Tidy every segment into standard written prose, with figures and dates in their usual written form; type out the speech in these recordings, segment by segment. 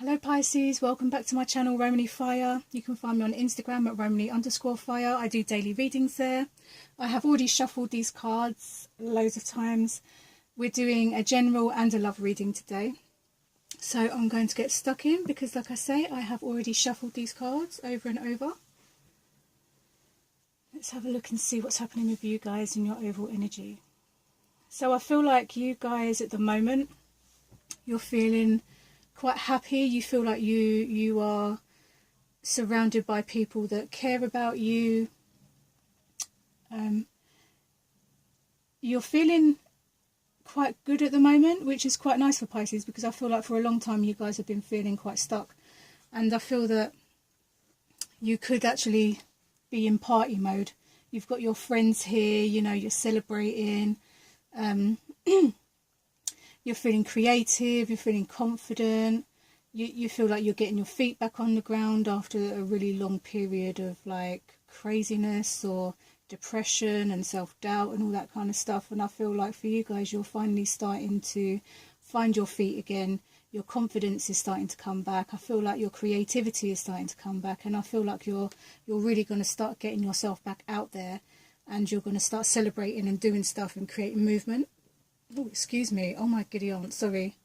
Hello Pisces, welcome back to my channel Romani Fire. You can find me on Instagram at Romani_Fire. I do daily readings there. I have already shuffled these cards loads of times. We're doing a general and a love reading today. So I'm going to get stuck in because, like I say, I have already shuffled these cards over and over. Let's have a look and see what's happening with you guys and your overall energy. So I feel like you guys at the moment, you're feeling quite happy. You feel like you are surrounded by people that care about you. You're feeling quite good at the moment, which is quite nice for Pisces, because I feel like for a long time you guys have been feeling quite stuck, and I feel that you could actually be in party mode. You've got your friends here, you know, you're celebrating, you're feeling creative, you're feeling confident, you feel like you're getting your feet back on the ground after a really long period of like craziness or depression and self-doubt and all that kind of stuff. And I feel like for you guys, you're finally starting to find your feet again. Your confidence is starting to come back. I feel like your creativity is starting to come back, and I feel like you're really going to start getting yourself back out there, and you're going to start celebrating and doing stuff and creating movement. Oh, excuse me. Oh my giddy aunt, sorry.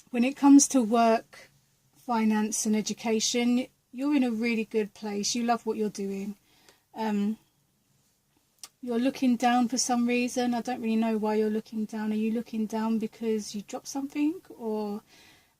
When it comes to work, finance and education, you're in a really good place. You love what you're doing. You're looking down for some reason. I don't really know why you're looking down. Are you looking down because you dropped something? Or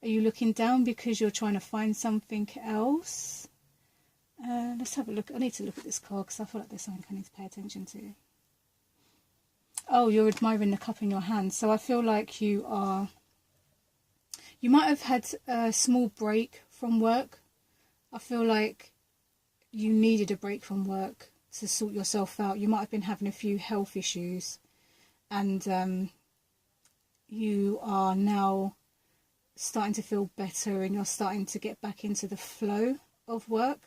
are you looking down because you're trying to find something else? Let's have a look. I need to look at this card because I feel like there's something I need to pay attention to. Oh, you're admiring the cup in your hand. So I feel like you might have had a small break from work. I feel like you needed a break from work to sort yourself out. You might have been having a few health issues, and you are now starting to feel better, and you're starting to get back into the flow of work.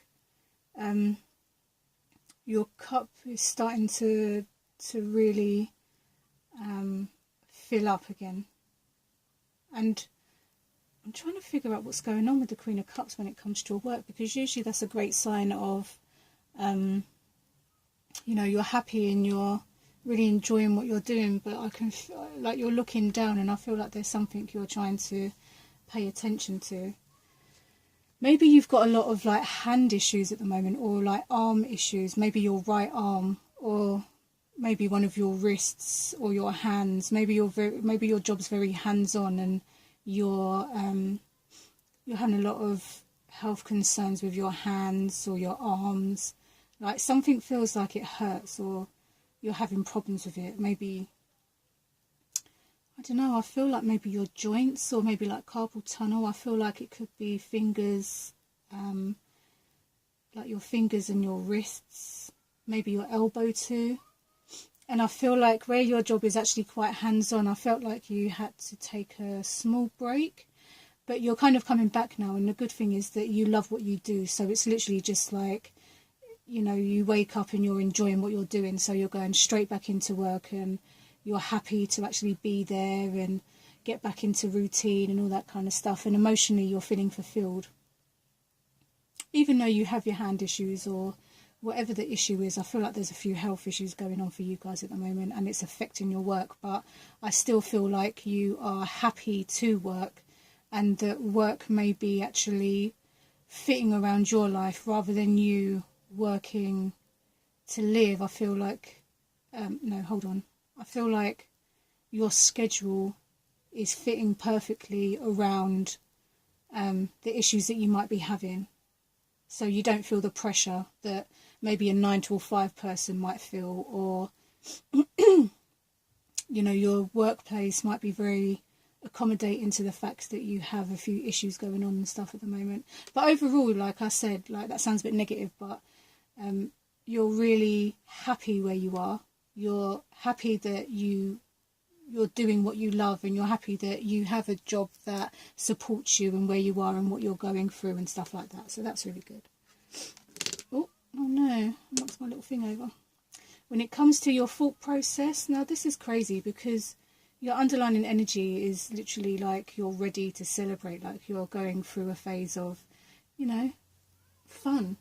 Your cup is starting to really fill up again, and I'm trying to figure out what's going on with the Queen of Cups when it comes to your work, because usually that's a great sign of you know, you're happy and you're really enjoying what you're doing, but I can feel like you're looking down, and I feel like there's something you're trying to pay attention to. Maybe you've got a lot of like hand issues at the moment, or like arm issues, maybe your right arm, or maybe one of your wrists or your hands. Maybe your job's very hands-on, and you're having a lot of health concerns with your hands or your arms. Like something feels like it hurts, or you're having problems with it. Maybe, I don't know, I feel like maybe your joints, or maybe like carpal tunnel. I feel like it could be fingers, like your fingers and your wrists, maybe your elbow too. And I feel like where your job is actually quite hands-on, I felt like you had to take a small break, but you're kind of coming back now. And the good thing is that you love what you do, so it's literally just like, you know, you wake up and you're enjoying what you're doing, so you're going straight back into work, and you're happy to actually be there and get back into routine and all that kind of stuff. And emotionally you're feeling fulfilled, even though you have your hand issues or whatever the issue is. I feel like there's a few health issues going on for you guys at the moment, and it's affecting your work, but I still feel like you are happy to work, and that work may be actually fitting around your life rather than you working to live. I feel like no, hold on, I feel like your schedule is fitting perfectly around the issues that you might be having, so you don't feel the pressure that maybe a 9 to 5 person might feel, or you know, your workplace might be very accommodating to the fact that you have a few issues going on and stuff at the moment. But overall, like I said, like that sounds a bit negative, but you're really happy where you are. You're happy that you're doing what you love, and you're happy that you have a job that supports you and where you are and what you're going through and stuff like that. So that's really good. Oh no, I knocked my little thing over. When it comes to your thought process, now this is crazy, because your underlying energy is literally like you're ready to celebrate, like you're going through a phase of, you know, fun.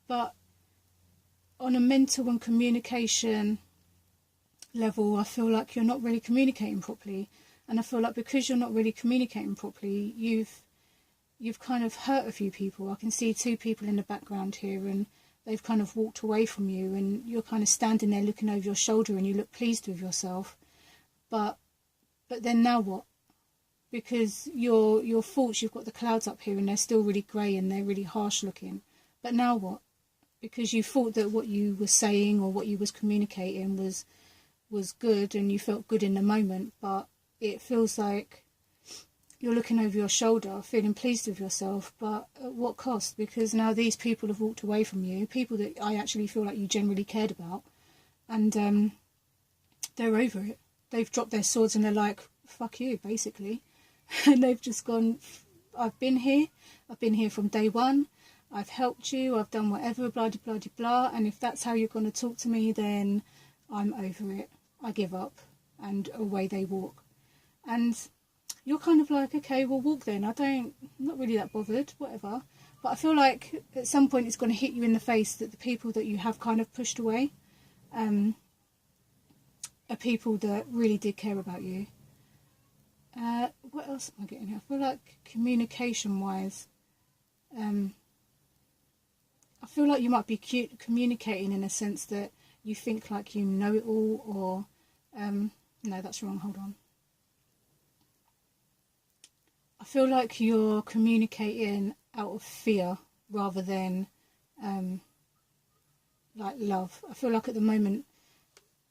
But on a mental and communication level, I feel like you're not really communicating properly. And I feel like because you're not really communicating properly, you've kind of hurt a few people. I can see 2 people in the background here, and they've kind of walked away from you, and you're kind of standing there looking over your shoulder, and you look pleased with yourself. But then now what? Because your thoughts, you've got the clouds up here, and they're still really grey and they're really harsh looking. But now what? Because you thought that what you were saying or what you was communicating was good, and you felt good in the moment, but it feels like you're looking over your shoulder, feeling pleased with yourself, but at what cost? Because now these people have walked away from you, people that I actually feel like you generally cared about, and they're over it. They've dropped their swords and they're like, fuck you, basically. And they've just gone, I've been here from day one, I've helped you, I've done whatever, blah, blah, blah, blah, and if that's how you're going to talk to me, then I'm over it. I give up. And away they walk. And you're kind of like, okay, well, walk then. I'm not really that bothered, whatever. But I feel like at some point it's going to hit you in the face that the people that you have kind of pushed away are people that really did care about you. What else am I getting here? I feel like communication-wise, I feel like you might be communicating in a sense that you think like you know it all, or no, that's wrong, hold on. I feel like you're communicating out of fear rather than like love. I feel like at the moment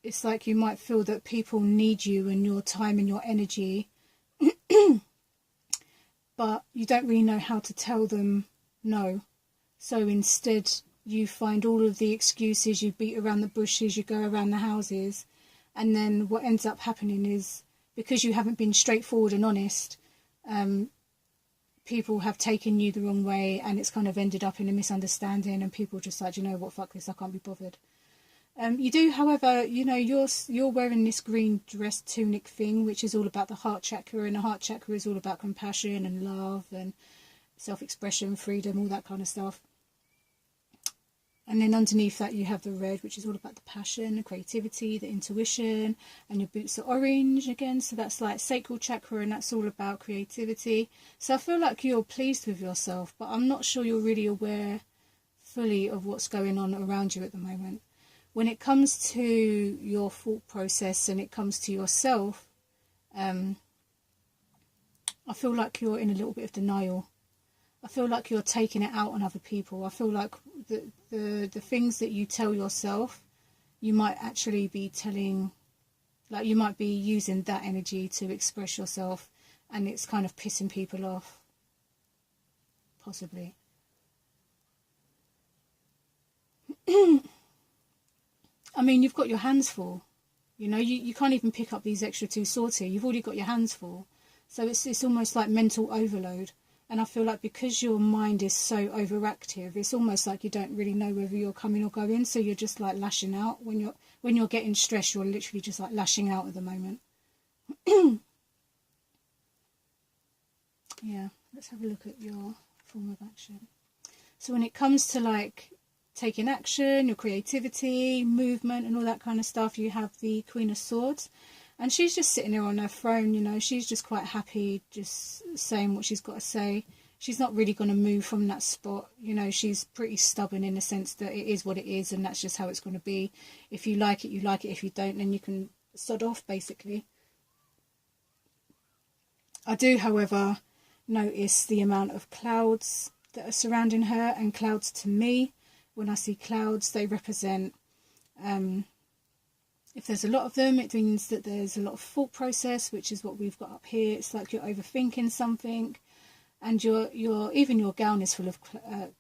it's like you might feel that people need you and your time and your energy, but you don't really know how to tell them no. So instead you find all of the excuses, you beat around the bushes, you go around the houses, and then what ends up happening is, because you haven't been straightforward and honest, people have taken you the wrong way, and it's kind of ended up in a misunderstanding, and people just like, you know what, fuck this, I can't be bothered. You do, however, you know, you're wearing this green dress tunic thing, which is all about the heart chakra, and the heart chakra is all about compassion and love and self-expression, freedom, all that kind of stuff. And then underneath that you have the red, which is all about the passion, the creativity, the intuition, and your boots are orange again, so that's like sacral chakra, and that's all about creativity. So I feel like you're pleased with yourself, but I'm not sure you're really aware fully of what's going on around you at the moment. When it comes to your thought process and it comes to yourself, I feel like you're in a little bit of denial. I feel like you're taking it out on other people. I feel like the things that you tell yourself, you might actually be telling, like you might be using that energy to express yourself, and it's kind of pissing people off, possibly. I mean, you've got your hands full. You know, you can't even pick up these extra 2 swords here. You've already got your hands full. So it's almost like mental overload. And I feel like because your mind is so overactive, it's almost like you don't really know whether you're coming or going. So you're just like lashing out. When you're getting stressed, you're literally just like lashing out at the moment. Yeah, let's have a look at your form of action. So when it comes to like taking action, your creativity, movement and all that kind of stuff, you have the Queen of Swords. And she's just sitting there on her throne, you know, she's just quite happy, just saying what she's got to say. She's not really going to move from that spot, you know, she's pretty stubborn in the sense that it is what it is, and that's just how it's going to be. If you like it, you like it. If you don't, then you can sod off, basically. I do, however, notice the amount of clouds that are surrounding her, and clouds to me, when I see clouds, they represent... if there's a lot of them, it means that there's a lot of thought process, which is what we've got up here. It's like you're overthinking something, and even your gown is full of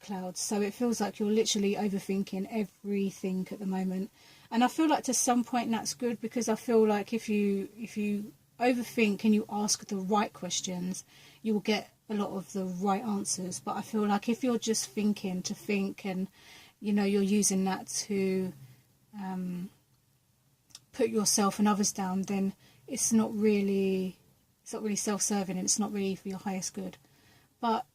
clouds. So it feels like you're literally overthinking everything at the moment. And I feel like to some point that's good, because I feel like if you overthink and you ask the right questions, you will get a lot of the right answers. But I feel like if you're just thinking to think, and you know, you're using that to put yourself and others down, then it's not really self-serving, and it's not really for your highest good. But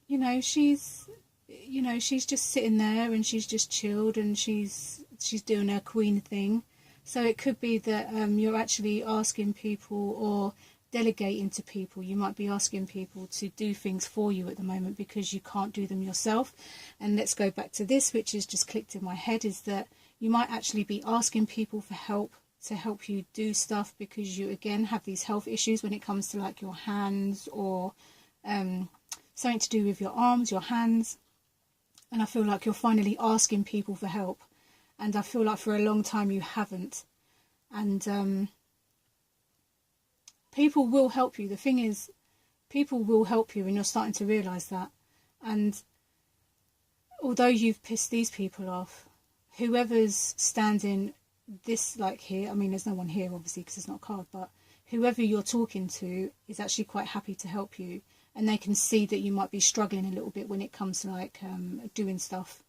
she's just sitting there, and she's just chilled, and she's doing her queen thing. So it could be that you're actually asking people, or delegating to people. You might be asking people to do things for you at the moment because you can't do them yourself. And let's go back to this, which has just clicked in my head, is that you might actually be asking people for help, to help you do stuff, because you again have these health issues when it comes to like your hands, or something to do with your arms, your hands. And I feel like you're finally asking people for help, and I feel like for a long time you haven't. And people will help you. The thing is, people will help you, and you're starting to realise that. And although you've pissed these people off, whoever's standing this, like here, I mean there's no one here obviously because it's not a card, but whoever you're talking to is actually quite happy to help you, and they can see that you might be struggling a little bit when it comes to like doing stuff.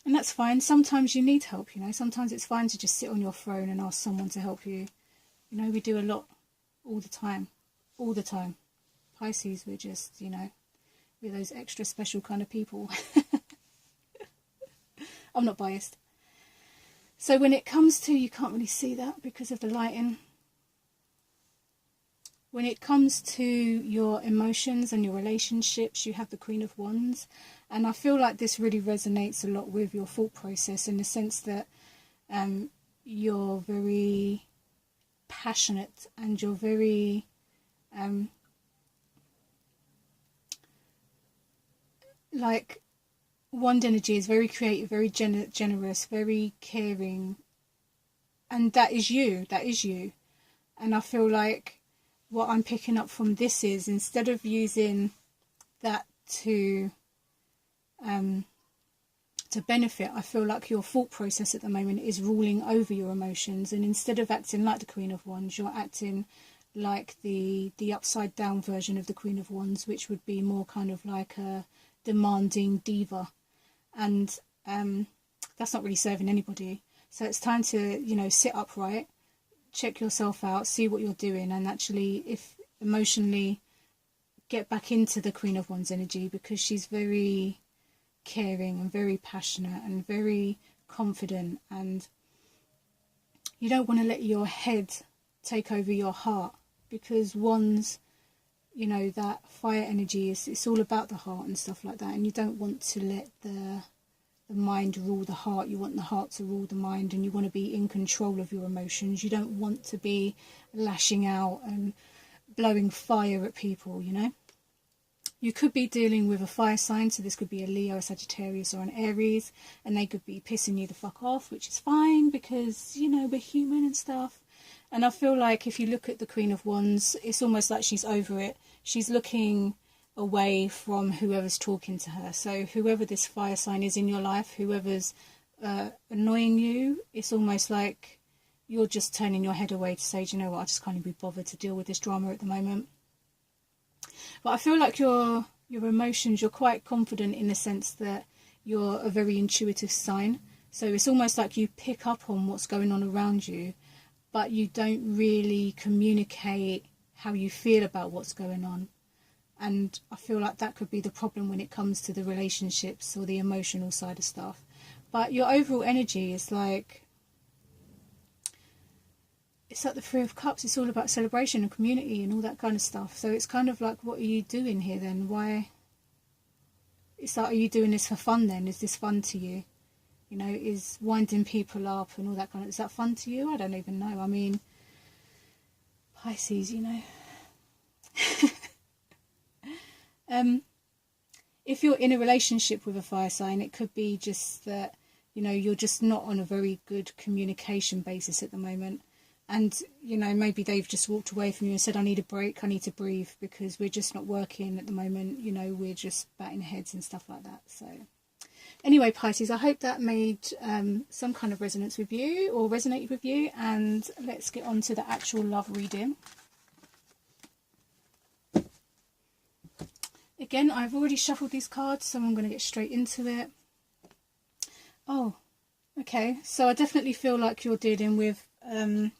And that's fine. Sometimes you need help, sometimes it's fine to just sit on your throne and ask someone to help you. We do a lot all the time. Pisces, we're just, we're those extra special kind of people. I'm not biased. So when it comes to, you can't really see that because of the lighting. When it comes to your emotions and your relationships, you have the Queen of Wands. And I feel like this really resonates a lot with your thought process, in the sense that you're very passionate, and you're very like, wand energy is very creative, very generous, very caring, and that is you. And I feel like what I'm picking up from this is, instead of using that to benefit, I feel like your thought process at the moment is ruling over your emotions, and instead of acting like the Queen of Wands, you're acting like the upside down version of the Queen of Wands, which would be more kind of like a demanding diva, and that's not really serving anybody. So it's time to sit upright, check yourself out, see what you're doing, and actually, if emotionally, get back into the Queen of Wands energy, because she's very caring and very passionate and very confident, and you don't want to let your head take over your heart, because wands, that fire energy it's all about the heart and stuff like that, and you don't want to let the mind rule the heart. You want the heart to rule the mind, and you want to be in control of your emotions. You don't want to be lashing out and blowing fire at people. You could be dealing with a fire sign, so this could be a Leo, a Sagittarius, or an Aries, and they could be pissing you the fuck off, which is fine, because we're human and stuff. And I feel like if you look at the Queen of Wands, it's almost like she's over it. She's looking away from whoever's talking to her. So whoever this fire sign is in your life, whoever's annoying you, it's almost like you're just turning your head away to say, do you know what, I just can't even be bothered to deal with this drama at the moment. But I feel like your emotions, you're quite confident in the sense that you're a very intuitive sign. So it's almost like you pick up on what's going on around you, but you don't really communicate how you feel about what's going on. And I feel like that could be the problem when it comes to the relationships or the emotional side of stuff. But your overall energy is like, it's like the Three of Cups. It's all about celebration and community and all that kind of stuff. So it's kind of like, what are you doing here then? Why? It's like, are you doing this for fun then? Is this fun to you? Is winding people up and all that kind of, is that fun to you? I don't even know. I mean, Pisces, if you're in a relationship with a fire sign, it could be just that, you're just not on a very good communication basis at the moment. And, maybe they've just walked away from you and said, I need a break, I need to breathe, because we're just not working at the moment. We're just batting heads and stuff like that. So anyway, Pisces, I hope that made some kind of resonance with you, or resonated with you. And let's get on to the actual love reading. Again, I've already shuffled these cards, so I'm going to get straight into it. Oh, Okay, so I definitely feel like you're dealing with a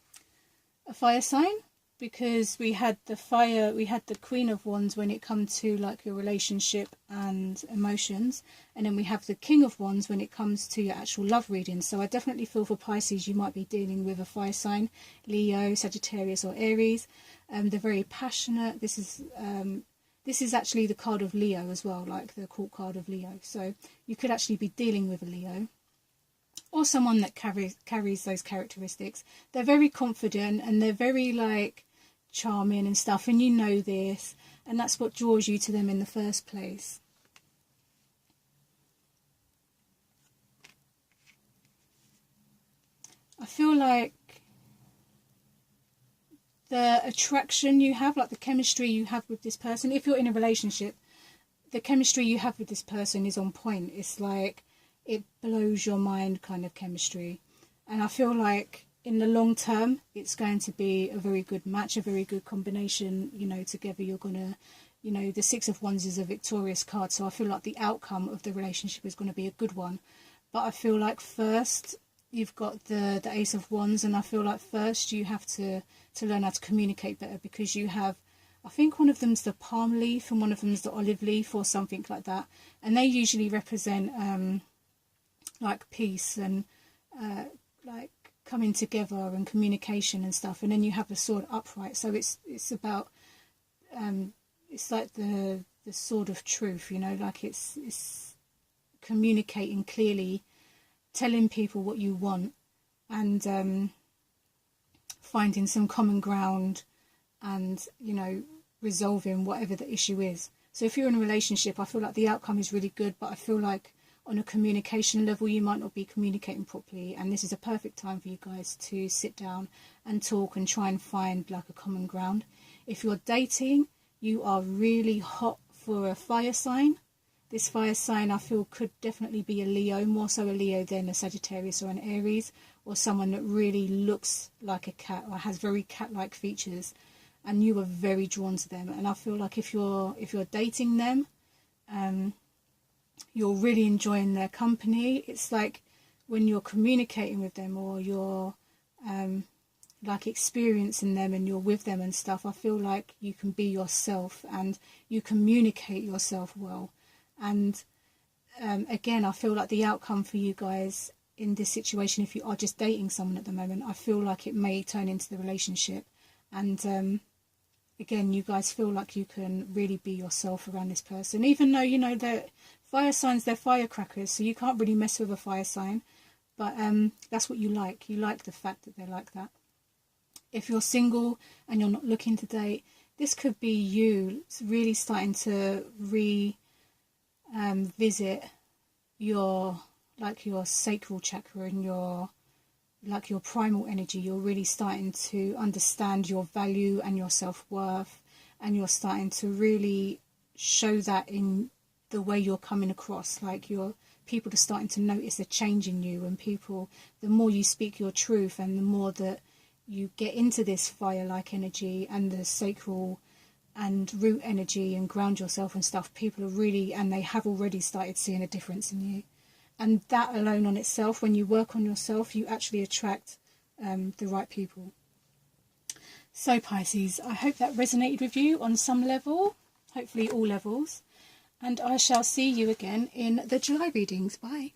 fire sign, because we had the Queen of Wands when it comes to like your relationship and emotions, and then we have the King of Wands when it comes to your actual love reading. So I definitely feel for Pisces you might be dealing with a fire sign, Leo, Sagittarius or Aries. They're very passionate. This is actually the card of Leo as well, like the court card of Leo. So you could actually be dealing with a Leo, or someone that carries those characteristics. They're very confident and they're very like charming and stuff, and you know this, and that's what draws you to them in the first place. I feel like the attraction you have, like the chemistry you have with this person, if you're in a relationship, the chemistry you have with this person is on point. It's like it blows your mind kind of chemistry, and I feel like in the long term it's going to be a very good match, a very good combination. You know, together you're gonna, you know, the Six of Wands is a victorious card, so I feel like the outcome of the relationship is going to be a good one. But I feel like first you've got the Ace of Wands, and I feel like first you have to learn how to communicate better, because you have, I think one of them's the palm leaf and one of them's the olive leaf or something like that, and they usually represent like peace and like coming together and communication and stuff. And then you have the sword upright, so it's about it's like the sword of truth, you know, like it's communicating clearly, telling people what you want, and finding some common ground, and, you know, resolving whatever the issue is. So if you're in a relationship, I feel like the outcome is really good, but I feel like on a communication level you might not be communicating properly, and this is a perfect time for you guys to sit down and talk and try and find like a common ground. If you're dating, you are really hot for a fire sign. This fire sign I feel could definitely be a Leo, more so a Leo than a Sagittarius or an Aries, or someone that really looks like a cat or has very cat-like features, and you are very drawn to them. And I feel like if you're dating them, you're really enjoying their company. It's like when you're communicating with them, or you're like experiencing them and you're with them and stuff, I feel like you can be yourself and you communicate yourself well. And again, I feel like the outcome for you guys in this situation, if you are just dating someone at the moment, I feel like it may turn into the relationship. And again, you guys feel like you can really be yourself around this person, even though, you know, that fire signs, they're firecrackers, so you can't really mess with a fire sign. But that's what you like. You like the fact that they're like that. If you're single and you're not looking to date, this could be you really starting to visit your sacral chakra and your primal energy. You're really starting to understand your value and your self-worth, and you're starting to really show that in the way you're coming across. Like people are starting to notice a change in you, and people, the more you speak your truth and the more that you get into this fire-like energy and the sacral and root energy and ground yourself and stuff, people are really, and they have already started seeing a difference in you. And that alone on itself, when you work on yourself, you actually attract the right people. So Pisces, I hope that resonated with you on some level, hopefully all levels. And I shall see you again in the July readings. Bye.